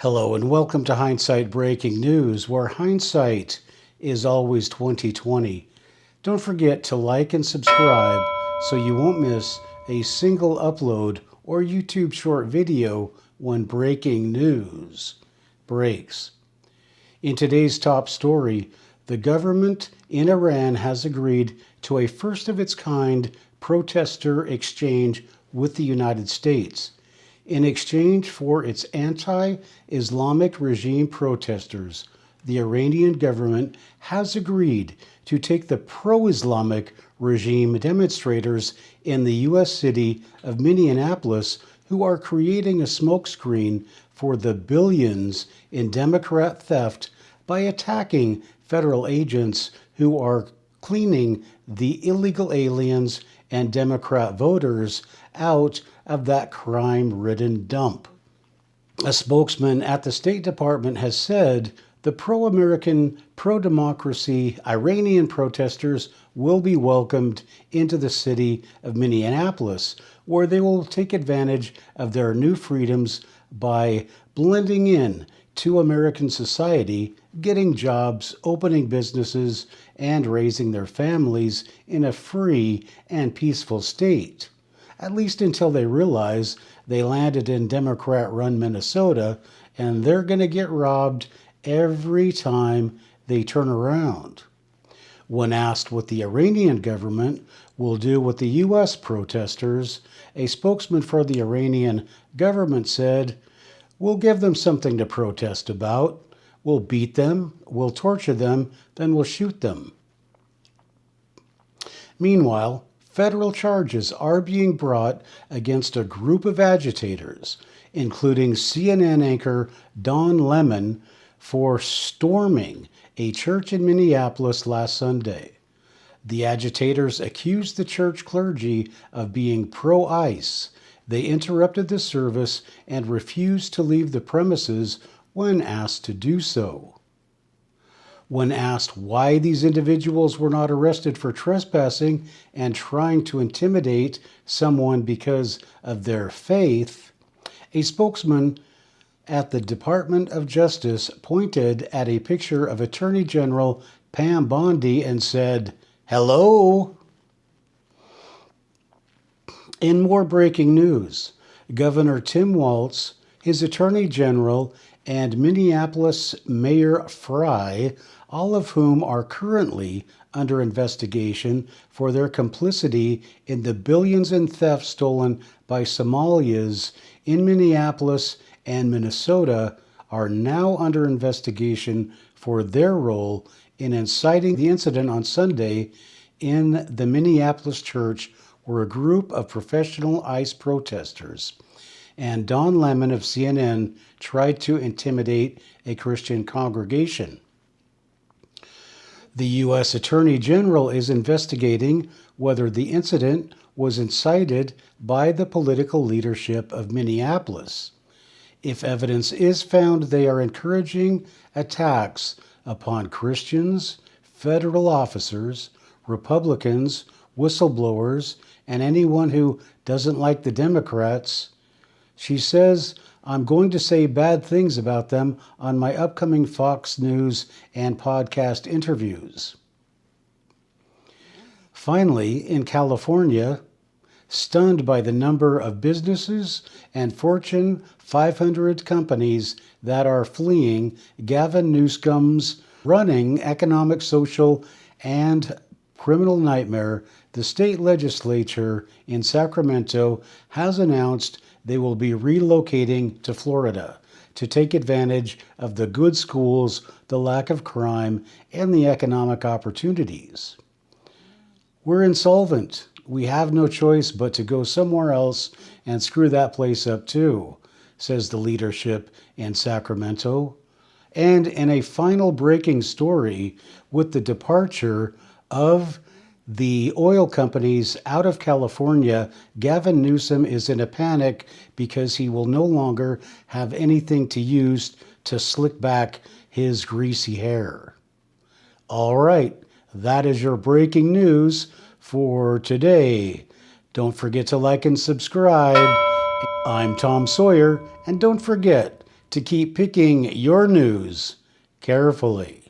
Hello and welcome to Heinessight Breaking News, where hindsight is always 2020. Don't forget to like and subscribe so you won't miss a single upload or YouTube short video when breaking news breaks. In today's top story, the government in Iran has agreed to a first-of-its-kind protester exchange with the United States. In exchange for its anti-Islamic regime protesters, the Iranian government has agreed to take the pro-Islamic regime demonstrators in the U.S. city of Minneapolis, who are creating a smokescreen for the billions in Democrat theft by attacking federal agents who are cleaning the illegal aliens and Democrat voters out of that crime-ridden dump. A spokesman at the State Department has said the pro-American, pro-democracy Iranian protesters will be welcomed into the city of Minneapolis, where they will take advantage of their new freedoms by blending in to American society, getting jobs, opening businesses, and raising their families in a free and peaceful state. At least until they realize they landed in Democrat-run Minnesota and they're going to get robbed every time they turn around. When asked what the Iranian government will do with the U.S. protesters, a spokesman for the Iranian government said, "We'll give them something to protest about. We'll beat them, we'll torture them, then we'll shoot them." Meanwhile, federal charges are being brought against a group of agitators, including CNN anchor Don Lemon, for storming a church in Minneapolis last Sunday. The agitators accused the church clergy of being pro-ICE. They interrupted the service and refused to leave the premises when asked to do so. When asked why these individuals were not arrested for trespassing and trying to intimidate someone because of their faith, a spokesman at the Department of Justice pointed at a picture of Attorney General Pam Bondi and said, "Hello?" In more breaking news, Governor Tim Walz, his Attorney General, and Minneapolis Mayor Frey, all of whom are currently under investigation for their complicity in the billions in theft stolen by Somalis in Minneapolis and Minnesota, are now under investigation for their role in inciting the incident on Sunday in the Minneapolis church, where a group of professional ICE protesters and Don Lemon of CNN tried to intimidate a Christian congregation. The U.S. Attorney General is investigating whether the incident was incited by the political leadership of Minneapolis. If evidence is found, they are encouraging attacks upon Christians, federal officers, Republicans, whistleblowers, and anyone who doesn't like the Democrats. She says, "I'm going to say bad things about them on my upcoming Fox News and podcast interviews." Finally, in California, stunned by the number of businesses and Fortune 500 companies that are fleeing Gavin Newsom's running economic, social, and criminal nightmare, the state legislature in Sacramento has announced they will be relocating to Florida to take advantage of the good schools, the lack of crime, and the economic opportunities. "We're insolvent. We have no choice but to go somewhere else and screw that place up too," says the leadership in Sacramento. And in a final breaking story, with the departure of the oil companies out of California, Gavin Newsom is in a panic because he will no longer have anything to use to slick back his greasy hair. All right, that is your breaking news for today. Don't forget to like and subscribe. I'm Tom Sawyer, and don't forget to keep picking your news carefully.